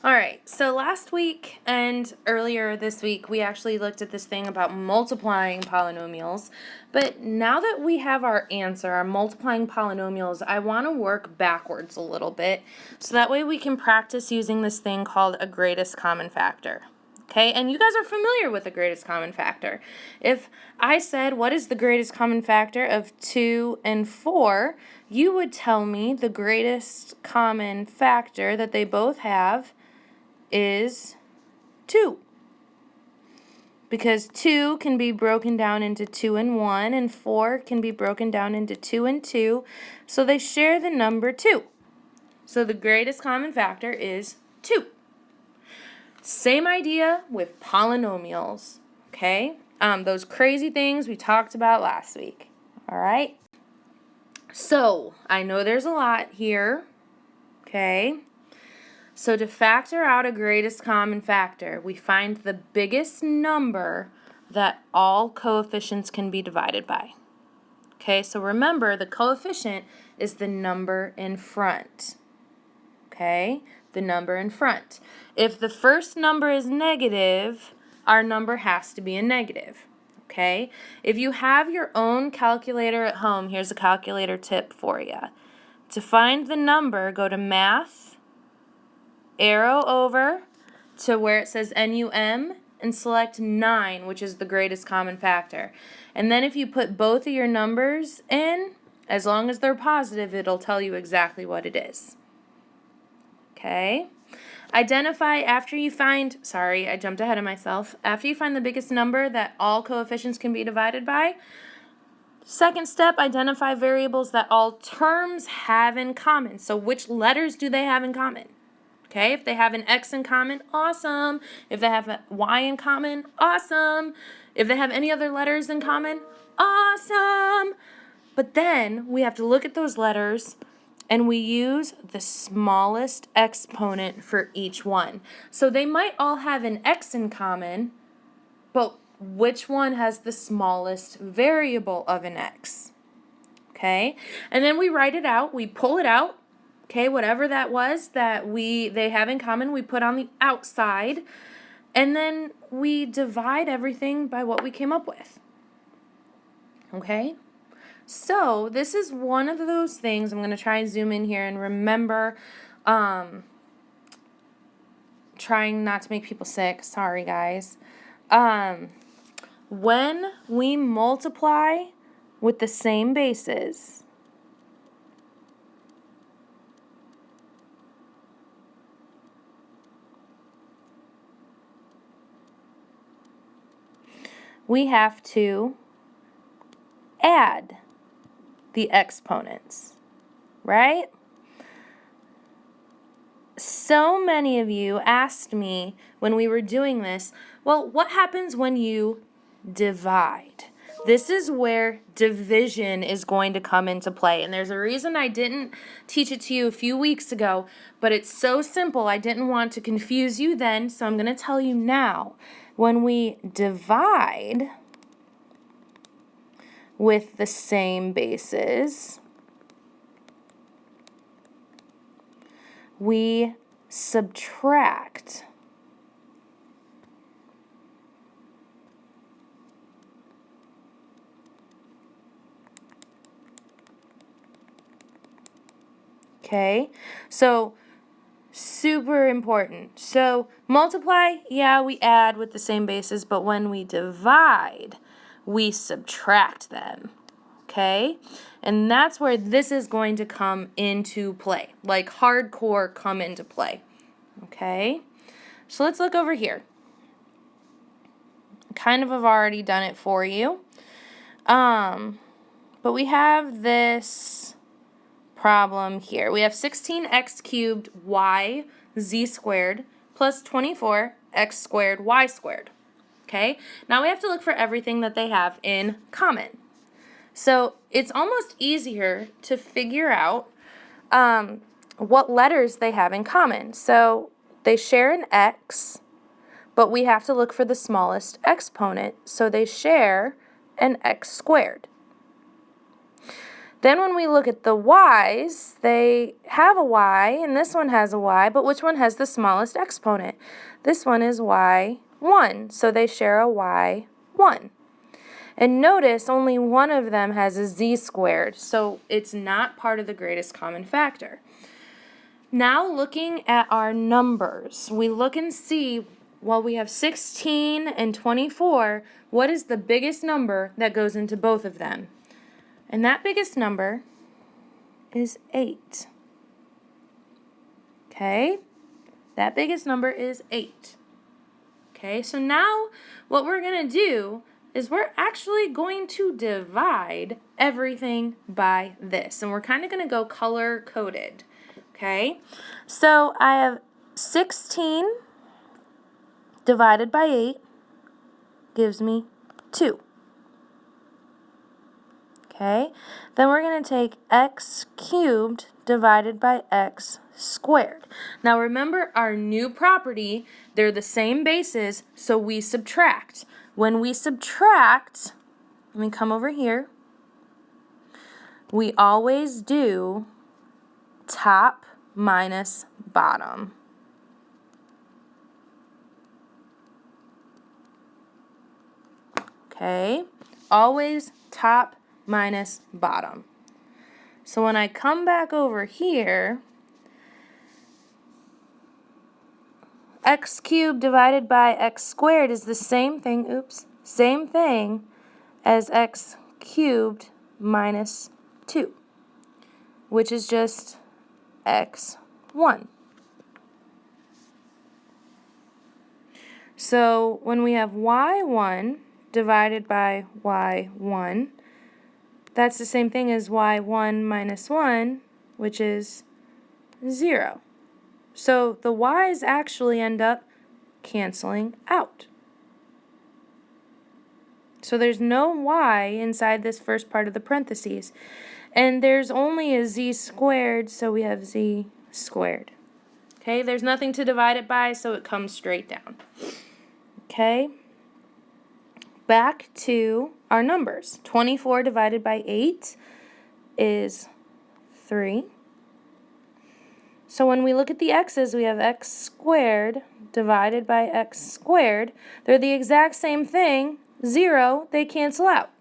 All right, so last week and earlier this week, we actually looked at this thing about multiplying polynomials. But now that we have our answer, our multiplying polynomials, I want to work backwards a little bit so that way we can practice using this thing called a greatest common factor. Okay, and you guys are familiar with the greatest common factor. If I said, what is the greatest common factor of 2 and 4, you would tell me the greatest common factor that they both have is 2. Because 2 can be broken down into 2 and 1, and 4 can be broken down into 2 and 2, so they share the number 2. So the greatest common factor is 2. Same idea with polynomials, okay? Those crazy things we talked about last week, all right? So I know there's a lot here, okay? So to factor out a greatest common factor, we find the biggest number that all coefficients can be divided by. Okay, so remember the coefficient is the number in front. Okay, the number in front. If the first number is negative, our number has to be a negative. Okay, if you have your own calculator at home, here's a calculator tip for you. To find the number, go to Math, arrow over to where it says NUM, and select 9, which is the greatest common factor. And then if you put both of your numbers in, as long as they're positive, it'll tell you exactly what it is. Okay? Identify after you find, sorry, I jumped ahead of myself. After you find the biggest number that all coefficients can be divided by, second step, identify variables that all terms have in common. So which letters do they have in common? Okay, if they have an X in common, awesome. If they have a Y in common, awesome. If they have any other letters in common, awesome. But then we have to look at those letters and we use the smallest exponent for each one. So they might all have an X in common, but which one has the smallest variable of an X? Okay, and then we write it out, we pull it out. Okay, whatever that was that they have in common, we put on the outside, and then we divide everything by what we came up with. Okay? So, this is one of those things. I'm going to try and zoom in here and remember trying not to make people sick. Sorry, guys. When we multiply with the same bases, we have to add the exponents, right? So many of you asked me when we were doing this, well, what happens when you divide? This is where division is going to come into play. And there's a reason I didn't teach it to you a few weeks ago, but it's so simple. I didn't want to confuse you then, so I'm going to tell you now. When we divide with the same bases, we subtract. Okay, so super important. So multiply, yeah, we add with the same bases, but when we divide, we subtract them. Okay, and that's where this is going to come into play, like hardcore come into play. Okay, so let's look over here. Kind of have already done it for you. But we have this problem here. We have 16x cubed y z squared plus 24x squared y squared. Okay, now we have to look for everything that they have in common. So it's almost easier to figure out what letters they have in common. So they share an x, but we have to look for the smallest exponent. So they share an x squared. Then when we look at the y's, they have a y, and this one has a y, but which one has the smallest exponent? This one is y1, so they share a y1. And notice only one of them has a z squared, so it's not part of the greatest common factor. Now looking at our numbers, we look and see, while we have 16 and 24, what is the biggest number that goes into both of them? And that biggest number is 8. Okay? That biggest number is 8. Okay, so now what we're going to do is we're actually going to divide everything by this. And we're kind of going to go color-coded. Okay? So I have 16 divided by 8 gives me 2. Okay? Then we're going to take x cubed divided by x squared. Now remember our new property, they're the same bases, so we subtract. When we subtract, let me come over here, we always do top minus bottom. Okay? Always top minus bottom. So when I come back over here, x cubed divided by x squared is the same thing, same thing as x cubed minus 2, which is just x1. So when we have y1 divided by y1, that's the same thing as y1 minus 1, which is 0. So the y's actually end up canceling out. So there's no y inside this first part of the parentheses. And there's only a z squared, so we have z squared. Okay, there's nothing to divide it by, so it comes straight down. Okay, back to our numbers. 24 divided by 8 is 3. So when we look at the x's, we have x squared divided by x squared. They're the exact same thing. 0, they cancel out.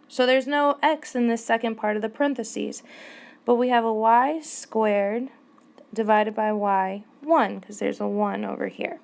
So there's no x in this second part of the parentheses. But we have a y squared divided by y1, because there's a 1 over here.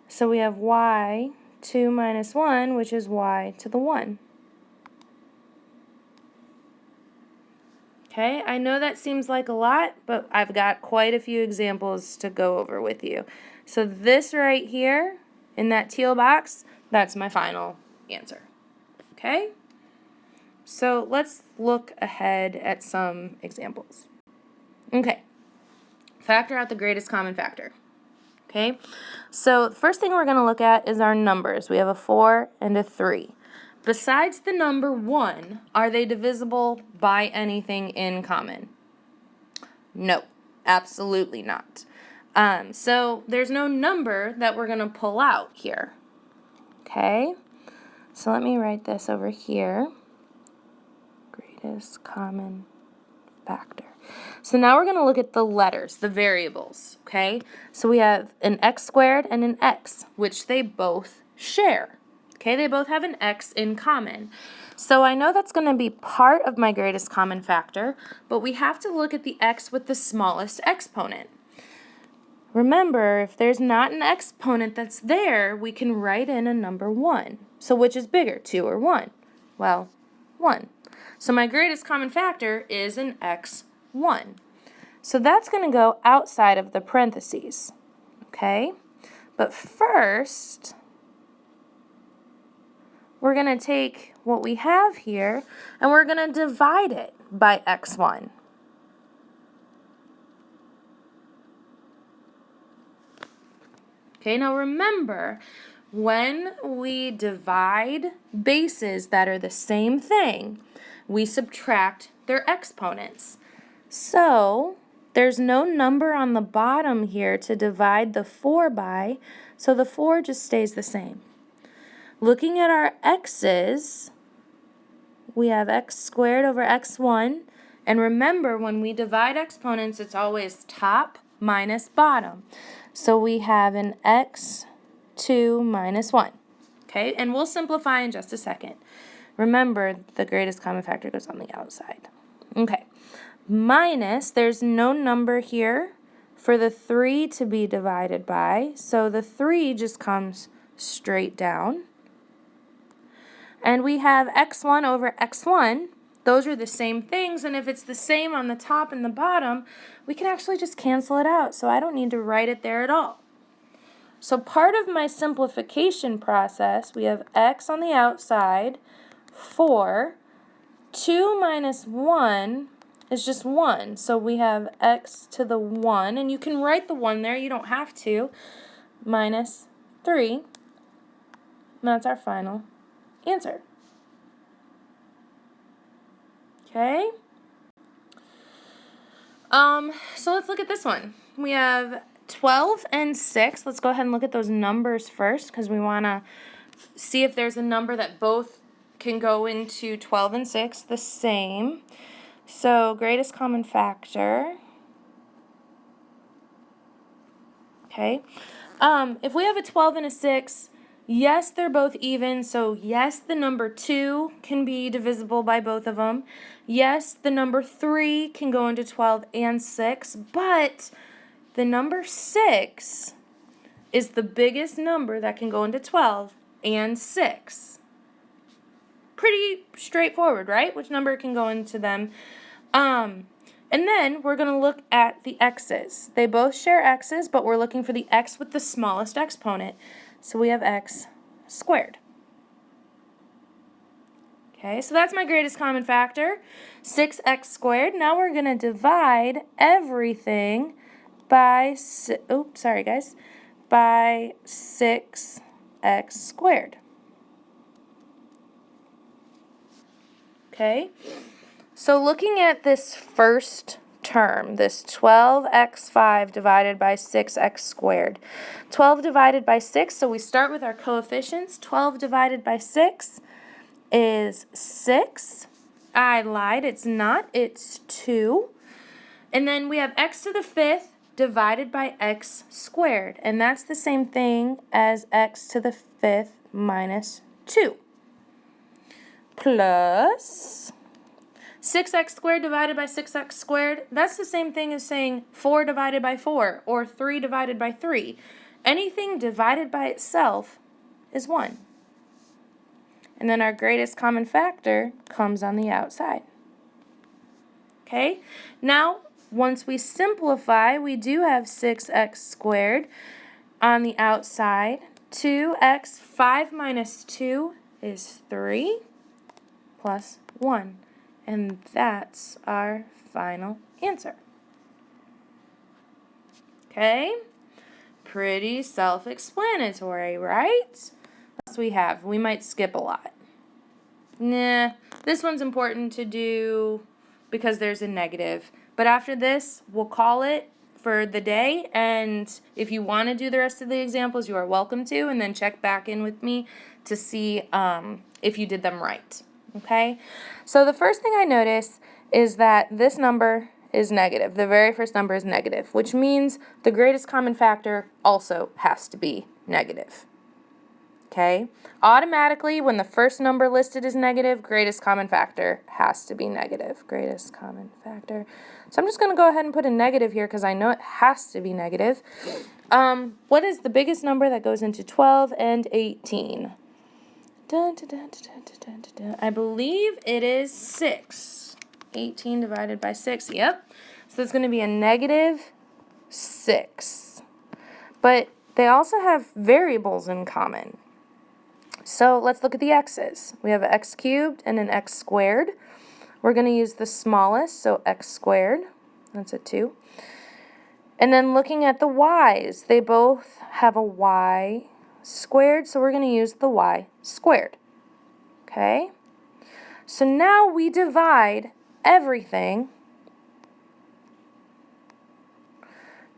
So we have y2 minus 1, which is y to the 1. Okay, I know that seems like a lot, but I've got quite a few examples to go over with you. So this right here, in that teal box, that's my final answer. Okay? So let's look ahead at some examples. Okay, factor out the greatest common factor. Okay, so the first thing we're going to look at is our numbers. We have a 4 and a 3. Besides the number 1, are they divisible by anything in common? No, absolutely not. So there's no number that we're going to pull out here. Okay, so let me write this over here. Greatest common factor. So now we're going to look at the letters, the variables, okay? So we have an x squared and an x, which they both share. Okay, they both have an x in common. So I know that's going to be part of my greatest common factor, but we have to look at the x with the smallest exponent. Remember, if there's not an exponent that's there, we can write in a number 1. So which is bigger, 2 or 1? Well, 1. So my greatest common factor is an x1. So that's going to go outside of the parentheses, okay? But first, we're going to take what we have here and we're going to divide it by x1. Okay, now remember, when we divide bases that are the same thing, we subtract their exponents. So there's no number on the bottom here to divide the 4 by, so the 4 just stays the same. Looking at our x's, we have x squared over x1. And remember, when we divide exponents, it's always top minus bottom. So we have an x2 minus 1. Okay, and we'll simplify in just a second. Remember, the greatest common factor goes on the outside. Okay, minus, there's no number here for the 3 to be divided by, so the 3 just comes straight down. And we have x1 over x1. Those are the same things, and if it's the same on the top and the bottom, we can actually just cancel it out, so I don't need to write it there at all. So part of my simplification process, we have x on the outside, 4, 2 minus 1 is just 1, so we have x to the 1, and you can write the 1 there, you don't have to, minus 3, and that's our final answer. Okay? So let's look at this one. We have 12 and 6. Let's go ahead and look at those numbers first because we want to see if there's a number that both can go into 12 and 6 the same. So greatest common factor. Okay. If we have a 12 and a 6, yes, they're both even, so yes, the number 2 can be divisible by both of them. Yes, the number 3 can go into 12 and 6, but the number 6 is the biggest number that can go into 12 and 6. Pretty straightforward, right? Which number can go into them? And then we're going to look at the x's. They both share x's, but we're looking for the x with the smallest exponent. So we have x squared. Okay, so that's my greatest common factor, 6x squared. Now we're going to divide everything by, by 6x squared. Okay, so looking at this first term, this 12x5 divided by 6x squared. 12 divided by 6, so we start with our coefficients. 12 divided by 6 is 6. I lied, it's not, it's 2. And then we have x to the 5th divided by x squared. And that's the same thing as x to the 5th minus 2. Plus 6x squared divided by 6x squared, that's the same thing as saying 4 divided by 4 or 3 divided by 3. Anything divided by itself is 1. And then our greatest common factor comes on the outside. Okay, now once we simplify, we do have 6x squared on the outside. 2x, 5 minus 2 is 3 plus 1. And that's our final answer. Okay? Pretty self-explanatory, right? What else we have? We might skip a lot. Nah, this one's important to do because there's a negative. But after this, we'll call it for the day. And if you want to do the rest of the examples, you are welcome to. And then check back in with me to see if you did them right. Okay, so the first thing I notice is that this number is negative. The very first number is negative, which means the greatest common factor also has to be negative. Okay, automatically when the first number listed is negative, greatest common factor has to be negative. Greatest common factor. So I'm just going to go ahead and put a negative here because I know it has to be negative. What is the biggest number that goes into 12 and 18? I believe it is 6. 18 divided by 6, yep. So it's going to be a negative 6. But they also have variables in common. So let's look at the x's. We have an x cubed and an x squared. We're going to use the smallest, so x squared. That's a 2. And then looking at the y's, they both have a y squared, so we're going to use the y squared. Okay? So now we divide everything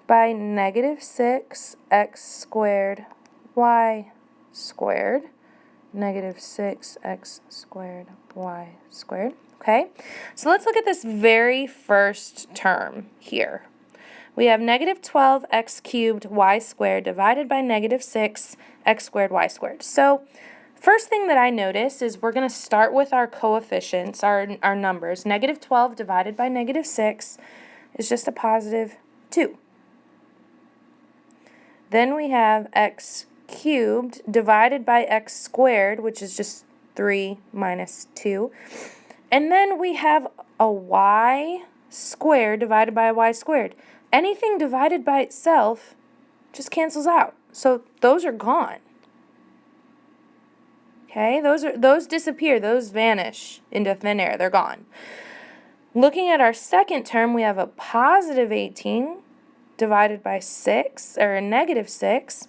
by negative 6x squared y squared. negative 6x squared y squared. Okay, so let's look at this very first term here. We have negative 12x cubed y squared divided by negative 6x squared y squared. So first thing that I notice is we're going to start with our coefficients, our numbers. Negative 12 divided by negative 6 is just a positive 2. Then we have x cubed divided by x squared, which is just 3 minus 2. And then we have a y squared divided by a y squared. Anything divided by itself just cancels out. So those are gone. Okay, those disappear, those vanish into thin air, they're gone. Looking at our second term, we have a positive 18 divided by 6, or a negative 6,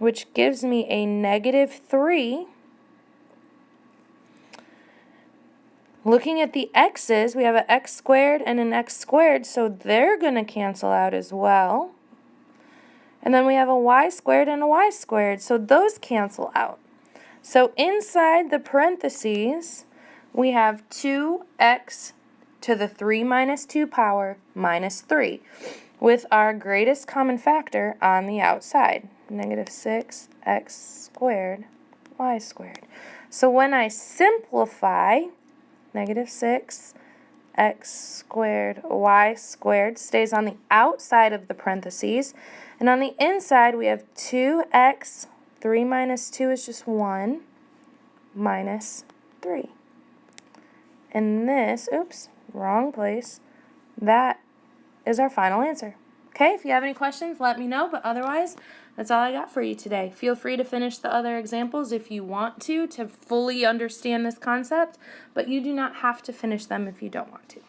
which gives me a negative 3. Looking at the x's, we have an x squared and an x squared, so they're going to cancel out as well. And then we have a y squared and a y squared, so those cancel out. So inside the parentheses, we have 2x to the 3 minus 2 power minus 3, with our greatest common factor on the outside, negative 6x squared y squared. So when I simplify, negative 6x squared y squared stays on the outside of the parentheses. And on the inside, we have 2x, 3 minus 2 is just 1, minus 3. And this, oops, wrong place, that is our final answer. Okay, if you have any questions, let me know, but otherwise, that's all I got for you today. Feel free to finish the other examples if you want to fully understand this concept, but you do not have to finish them if you don't want to.